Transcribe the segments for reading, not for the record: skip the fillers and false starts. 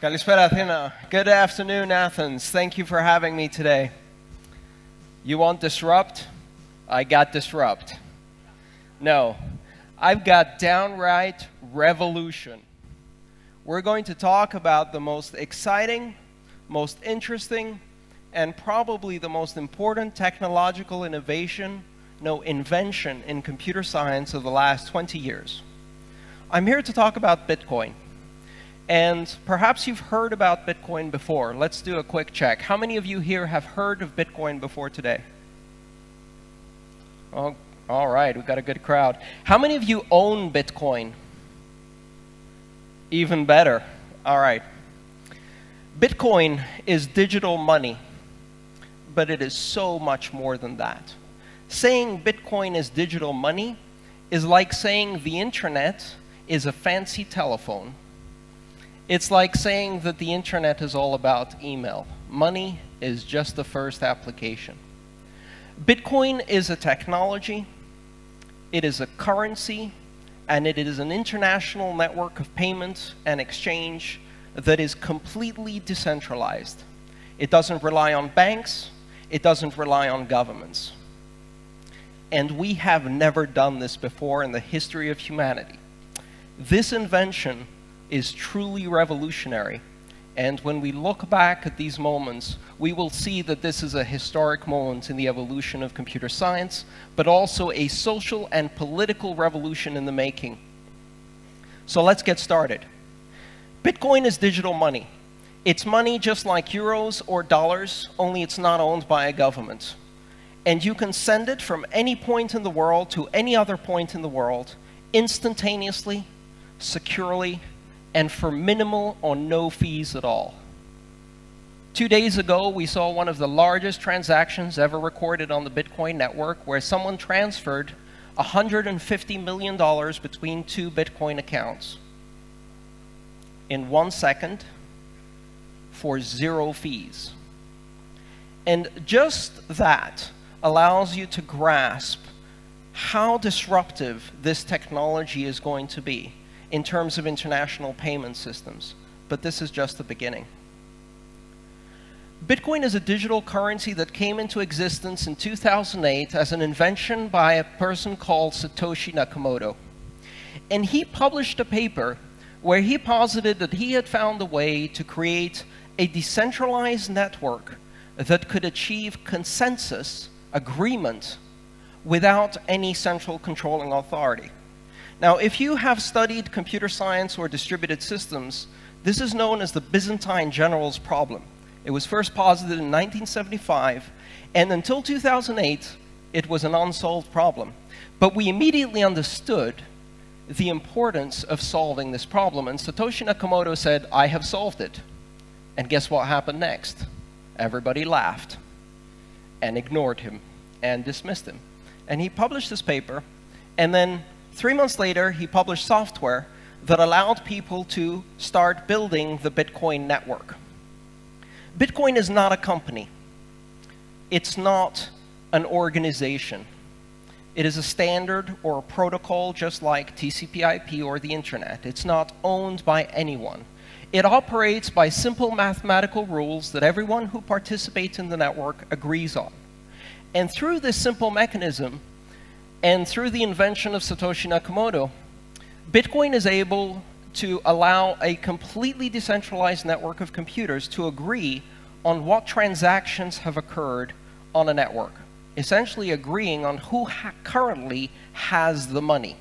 Kalispera Athena. Good afternoon, Athens. Thank you for having me today. You want disrupt? I got disrupt. No, I've got downright revolution. We're going to talk about the most exciting, most interesting, and probably the most important technological innovation, invention in computer science of the last 20 years. I'm here to talk about Bitcoin. And perhaps you've heard about Bitcoin before. Let's do a quick check. How many of you here have heard of Bitcoin before today? Oh, all right, we've got a good crowd. How many of you own Bitcoin? Even better. All right. Bitcoin is digital money, but it is so much more than that. Saying Bitcoin is digital money is like saying the internet is a fancy telephone. It's like saying that the internet is all about email. Money is just the first application. Bitcoin is a technology, it is a currency, and it is an international network of payment and exchange that is completely decentralized. It doesn't rely on banks, it doesn't rely on governments. And we have never done this before in the history of humanity. This invention is truly revolutionary, and when we look back at these moments, we will see that this is a historic moment in the evolution of computer science, but also a social and political revolution in the making. So let's get started. Bitcoin is digital money. It's money just like euros or dollars, only it's not owned by a government. And you can send it from any point in the world to any other point in the world, instantaneously, securely, and for minimal or no fees at all. 2 days ago, we saw one of the largest transactions ever recorded on the Bitcoin network, where someone transferred $150 million between two Bitcoin accounts in 1 second for 0 fees. And just that allows you to grasp how disruptive this technology is going to be in terms of international payment systems. But this is just the beginning. Bitcoin is a digital currency that came into existence in 2008 as an invention by a person called Satoshi Nakamoto. And he published a paper where he posited that he had found a way to create a decentralized network that could achieve consensus, agreement, without any central controlling authority. Now, if you have studied computer science or distributed systems, this is known as the Byzantine general's problem. It was first posited in 1975, and until 2008, it was an unsolved problem. But we immediately understood the importance of solving this problem, and Satoshi Nakamoto said, I have solved it. And guess what happened next? Everybody laughed and ignored him and dismissed him. And he published this paper, and then 3 months later, he published software that allowed people to start building the Bitcoin network. Bitcoin is not a company. It's not an organization. It is a standard or a protocol just like TCP/IP or the internet. It's not owned by anyone. It operates by simple mathematical rules that everyone who participates in the network agrees on. And through this simple mechanism, and through the invention of Satoshi Nakamoto, Bitcoin is able to allow a completely decentralized network of computers to agree on what transactions have occurred on a network, essentially agreeing on who currently has the money.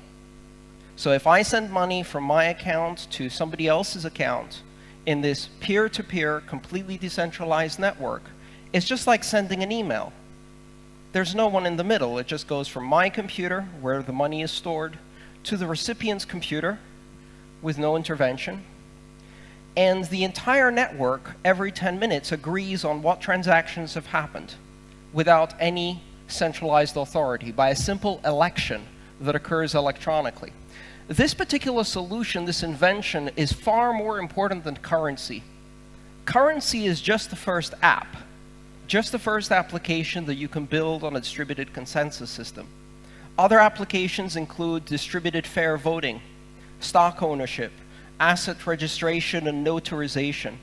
So if I send money from my account to somebody else's account in this peer-to-peer, completely decentralized network, it's just like sending an email. There's no one in the middle. It just goes from my computer, where the money is stored, to the recipient's computer with no intervention. And the entire network, every 10 minutes, agrees on what transactions have happened without any centralized authority, by a simple election that occurs electronically. This particular solution, this invention, is far more important than currency. Currency is just the first app. Just the first application that you can build on a distributed consensus system. Other applications include distributed fair voting, stock ownership, asset registration and notarization,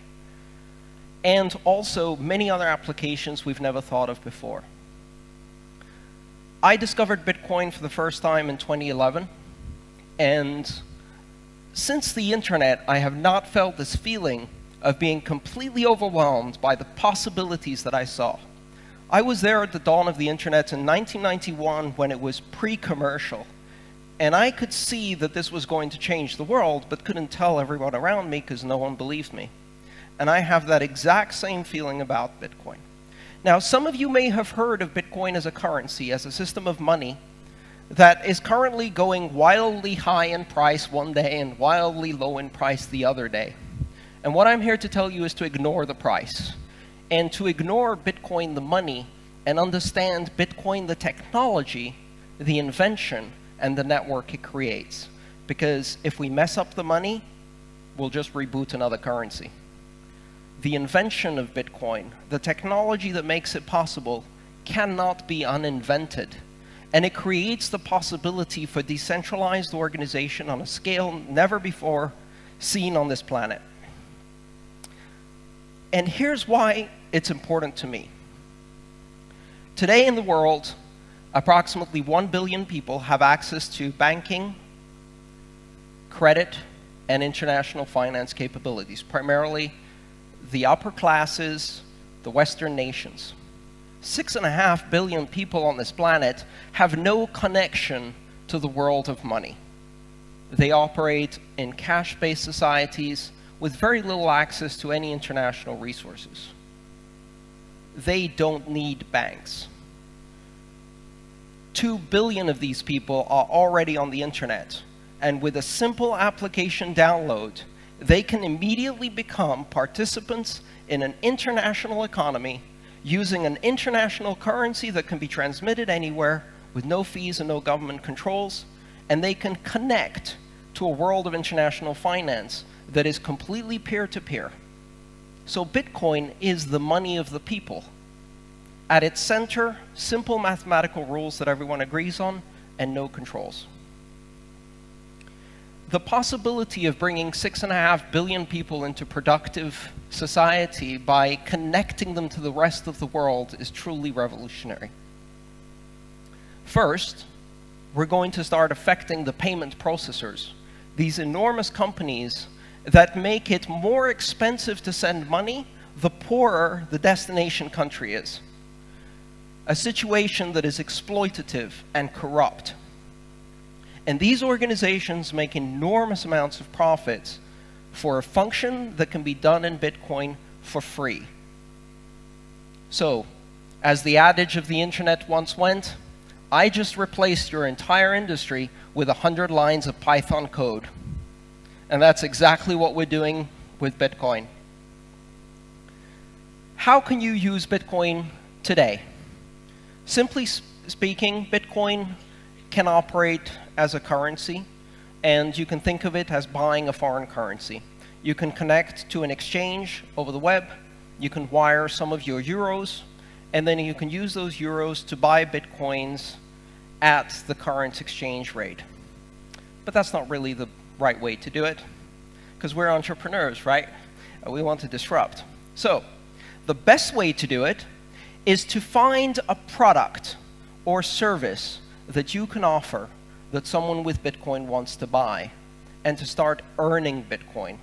and also many other applications we've never thought of before. I discovered Bitcoin for the first time in 2011, and since the internet, I have not felt this feeling of being completely overwhelmed by the possibilities that I saw. I was there at the dawn of the internet in 1991 when it was pre-commercial, and I could see that this was going to change the world, but couldn't tell everyone around me because no one believed me. And I have that exact same feeling about Bitcoin. Now, some of you may have heard of Bitcoin as a currency, as a system of money that is currently going wildly high in price one day and wildly low in price the other day. And what I'm here to tell you is to ignore the price, and to ignore Bitcoin the money, and understand Bitcoin the technology, the invention, and the network it creates. Because if we mess up the money, we'll just reboot another currency. The invention of Bitcoin, the technology that makes it possible, cannot be uninvented. And it creates the possibility for decentralized organization on a scale never before seen on this planet. And here's why it's important to me. Today in the world, approximately 1 billion people have access to banking, credit, and international finance capabilities, primarily the upper classes, the Western nations. 6.5 billion people on this planet have no connection to the world of money. They operate in cash-based societies with very little access to any international resources. They don't need banks. 2 billion of these people are already on the internet, and with a simple application download, they can immediately become participants in an international economy using an international currency that can be transmitted anywhere with no fees and no government controls, and they can connect to a world of international finance that is completely peer-to-peer. So Bitcoin is the money of the people. At its center, simple mathematical rules that everyone agrees on and no controls. The possibility of bringing 6.5 billion people into productive society by connecting them to the rest of the world is truly revolutionary. First, we're going to start affecting the payment processors, these enormous companies that make it more expensive to send money the poorer the destination country is. A situation that is exploitative and corrupt. And these organizations make enormous amounts of profits for a function that can be done in Bitcoin for free. So, as the adage of the internet once went, I just replaced your entire industry with 100 lines of Python code. And that's exactly what we're doing with Bitcoin. How can you use Bitcoin today? Simply speaking, Bitcoin can operate as a currency, and you can think of it as buying a foreign currency. You can connect to an exchange over the web, you can wire some of your euros, and then you can use those euros to buy Bitcoins at the current exchange rate. But that's not really the right way to do it, because we're entrepreneurs, right? We want to disrupt. So, the best way to do it is to find a product or service that you can offer that someone with Bitcoin wants to buy, and to start earning Bitcoin.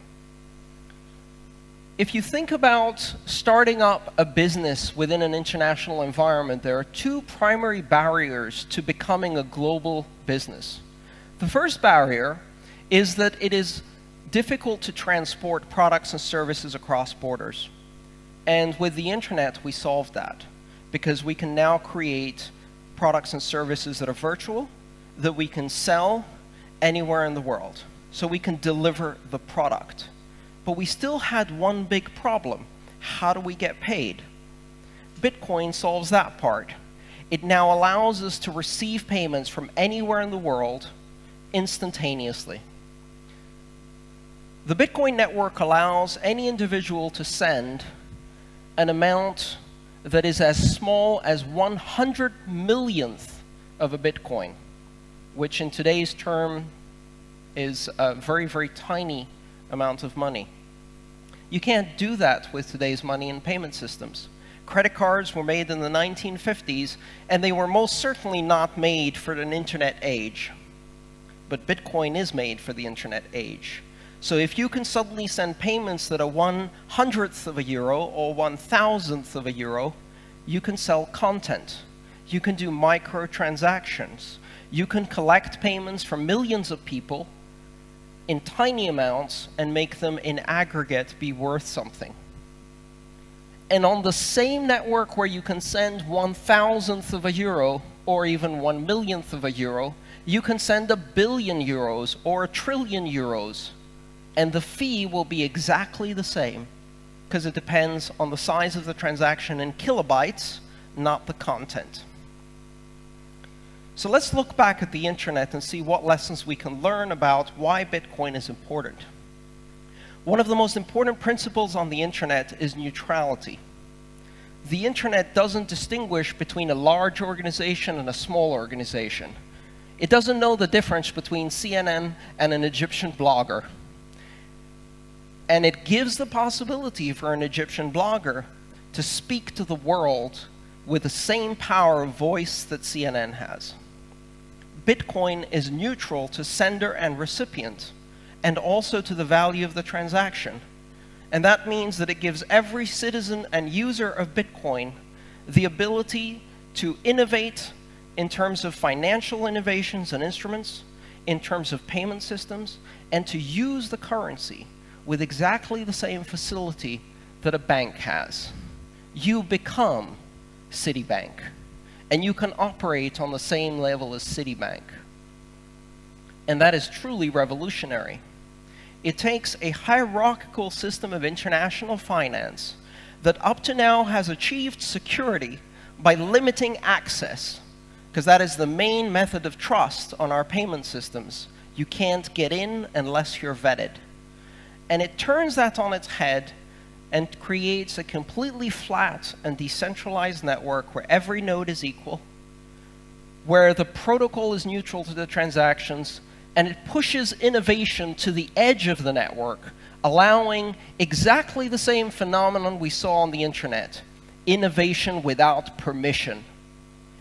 If you think about starting up a business within an international environment, there are two primary barriers to becoming a global business. The first barrier is that it is difficult to transport products and services across borders. And with the internet, we solved that, because we can now create products and services that are virtual, that we can sell anywhere in the world. So we can deliver the product. But we still had one big problem. How do we get paid? Bitcoin solves that part. It now allows us to receive payments from anywhere in the world instantaneously. The Bitcoin network allows any individual to send an amount that is as small as 100 millionth of a Bitcoin, which in today's term is a very, very tiny amount of money. You can't do that with today's money and payment systems. Credit cards were made in the 1950s, and they were most certainly not made for an internet age. But Bitcoin is made for the internet age. So if you can suddenly send payments that are 1/100th of a euro or 1,000th of a euro, you can sell content. You can do microtransactions. You can collect payments from millions of people in tiny amounts and make them in aggregate be worth something. And on the same network where you can send 1,000th of a euro or even 1,000,000th of a euro, you can send 1,000,000,000 euros or 1,000,000,000,000 euros. And the fee will be exactly the same because it depends on the size of the transaction in kilobytes, not the content. So let's look back at the internet and see what lessons we can learn about why Bitcoin is important. One of the most important principles on the internet is neutrality. The internet doesn't distinguish between a large organization and a small organization. It doesn't know the difference between CNN and an Egyptian blogger. And it gives the possibility for an Egyptian blogger to speak to the world with the same power of voice that CNN has. Bitcoin is neutral to sender and recipient, and also to the value of the transaction. And that means that it gives every citizen and user of Bitcoin the ability to innovate in terms of financial innovations and instruments, in terms of payment systems, and to use the currency with exactly the same facility that a bank has. You become Citibank, and you can operate on the same level as Citibank. And that is truly revolutionary. It takes a hierarchical system of international finance that up to now has achieved security by limiting access, because that is the main method of trust on our payment systems. You can't get in unless you're vetted. And it turns that on its head and creates a completely flat and decentralized network where every node is equal, where the protocol is neutral to the transactions, and it pushes innovation to the edge of the network, allowing exactly the same phenomenon we saw on the internet, innovation without permission.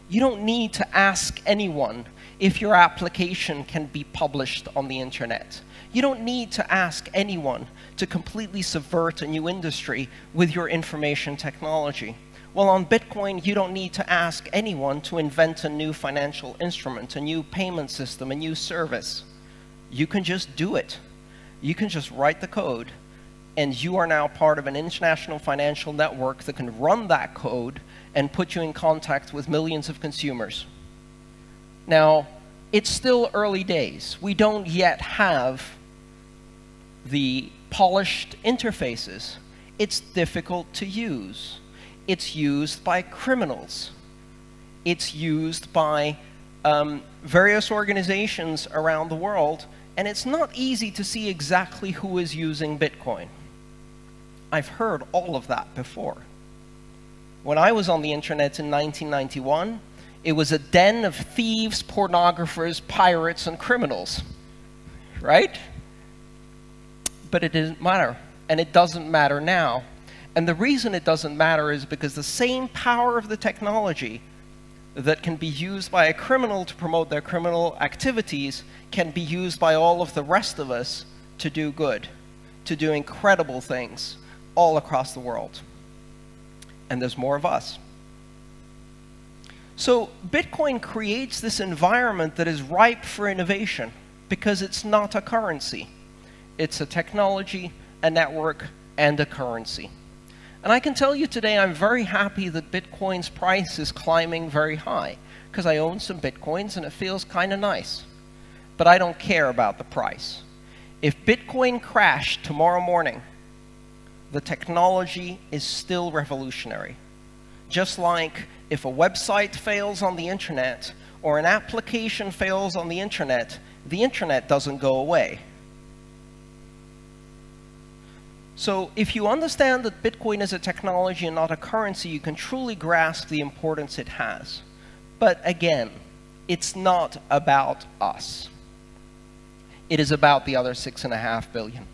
You don't need to ask anyone if your application can be published on the internet. You don't need to ask anyone to completely subvert a new industry with your information technology. Well, on Bitcoin, you don't need to ask anyone to invent a new financial instrument, a new payment system, a new service. You can just do it. You can just write the code, and you are now part of an international financial network that can run that code and put you in contact with millions of consumers. Now, it's still early days. We don't yet have the polished interfaces. It's difficult to use. It's used by criminals. It's used by various organizations around the world, and it's not easy to see exactly who is using Bitcoin. I've heard all of that before. When I was on the internet in 1991, it was a den of thieves, pornographers, pirates, and criminals, right? But it didn't matter, and it doesn't matter now. And the reason it doesn't matter is because the same power of the technology that can be used by a criminal to promote their criminal activities can be used by all of the rest of us to do good, to do incredible things all across the world. And there's more of us. So Bitcoin creates this environment that is ripe for innovation because it's not a currency. It's a technology, a network, and a currency. And I can tell you today I'm very happy that Bitcoin's price is climbing very high because I own some Bitcoins and it feels kind of nice. But I don't care about the price. If Bitcoin crashed tomorrow morning, the technology is still revolutionary. Just like if a website fails on the internet or an application fails on the internet doesn't go away. So if you understand that Bitcoin is a technology and not a currency, you can truly grasp the importance it has. But again, it's not about us. It is about the other 6.5 billion.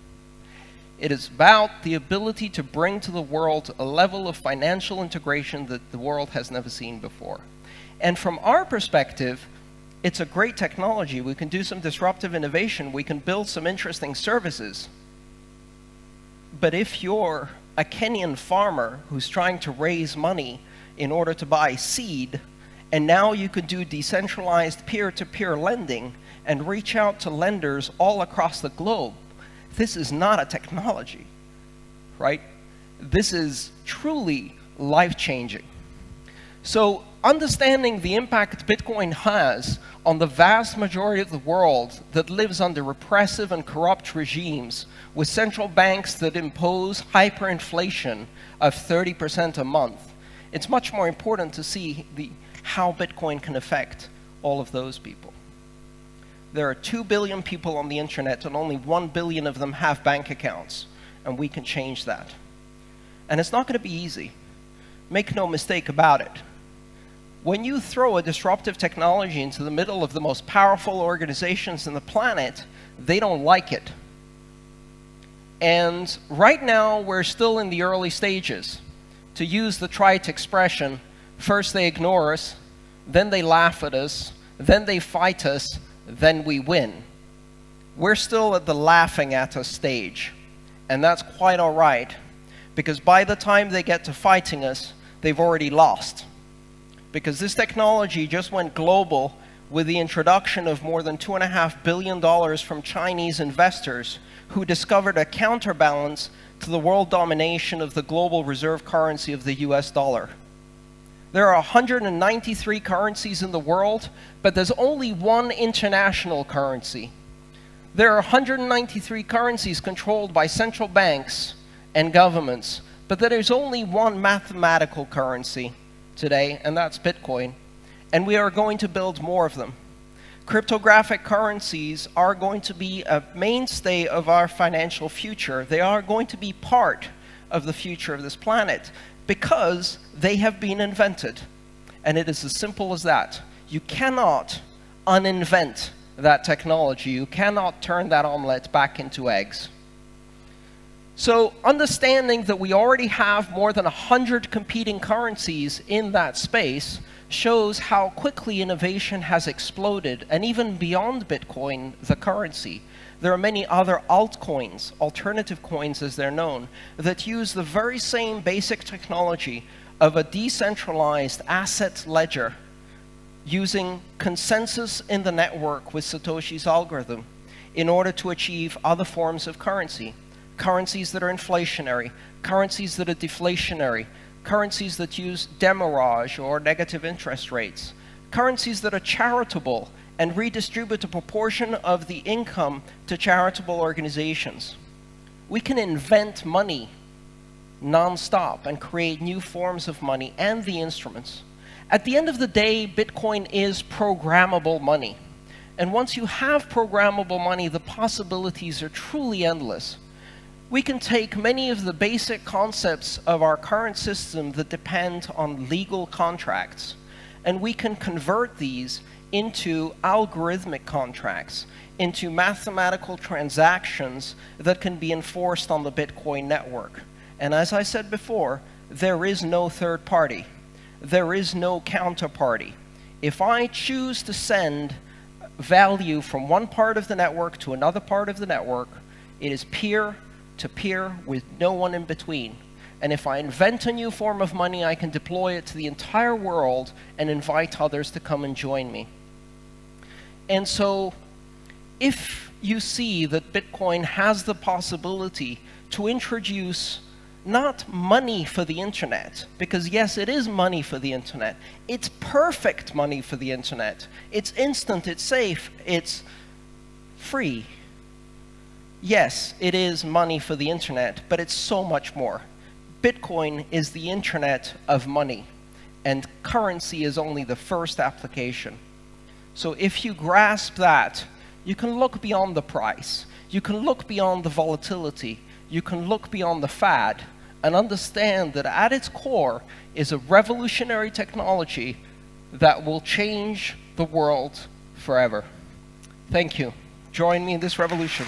It is about the ability to bring to the world a level of financial integration that the world has never seen before. And from our perspective, it's a great technology. We can do some disruptive innovation. We can build some interesting services. But if you're a Kenyan farmer who's trying to raise money in order to buy seed, and now you could do decentralized peer-to-peer lending and reach out to lenders all across the globe, this is not a technology, right? This is truly life-changing. So understanding the impact Bitcoin has on the vast majority of the world that lives under repressive and corrupt regimes with central banks that impose hyperinflation of 30% a month, it's much more important to see how Bitcoin can affect all of those people. There are 2 billion people on the internet, and only 1 billion of them have bank accounts, and we can change that. And it's not going to be easy. Make no mistake about it. When you throw a disruptive technology into the middle of the most powerful organizations on the planet, they don't like it. And right now, we're still in the early stages. To use the trite expression, first they ignore us, then they laugh at us, then they fight us, then we win. We're still at the laughing at us stage. And that's quite all right, because by the time they get to fighting us, they've already lost. Because this technology just went global with the introduction of more than $2.5 billion from Chinese investors who discovered a counterbalance to the world domination of the global reserve currency of the US dollar. There are 193 currencies in the world, but there's only one international currency. There are 193 currencies controlled by central banks and governments, but there's only one mathematical currency today, and that's Bitcoin. And we are going to build more of them. Cryptographic currencies are going to be a mainstay of our financial future. They are going to be part of the future of this planet, because they have been invented. And it is as simple as that. You cannot uninvent that technology. You cannot turn that omelet back into eggs. So understanding that we already have more than 100 competing currencies in that space shows how quickly innovation has exploded, and even beyond Bitcoin, the currency. There are many other altcoins, alternative coins as they're known, that use the very same basic technology of a decentralized asset ledger using consensus in the network with Satoshi's algorithm in order to achieve other forms of currency. Currencies that are inflationary, currencies that are deflationary, currencies that use demurrage or negative interest rates, currencies that are charitable and redistribute a proportion of the income to charitable organizations. We can invent money non-stop and create new forms of money and the instruments. At the end of the day, Bitcoin is programmable money. And once you have programmable money, the possibilities are truly endless. We can take many of the basic concepts of our current system that depend on legal contracts, and we can convert these into algorithmic contracts, into mathematical transactions that can be enforced on the Bitcoin network. And as I said before, there is no third party. There is no counterparty. If I choose to send value from one part of the network to another part of the network, it is peer-to-peer with no one in between. And if I invent a new form of money, I can deploy it to the entire world and invite others to come and join me. And so, if you see that Bitcoin has the possibility to introduce not money for the internet, because yes, it is money for the internet. It's perfect money for the internet. It's instant, it's safe, it's free. Yes, it is money for the internet, but it's so much more. Bitcoin is the internet of money, and currency is only the first application. So if you grasp that, you can look beyond the price. You can look beyond the volatility. You can look beyond the fad and understand that at its core is a revolutionary technology that will change the world forever. Thank you. Join me in this revolution.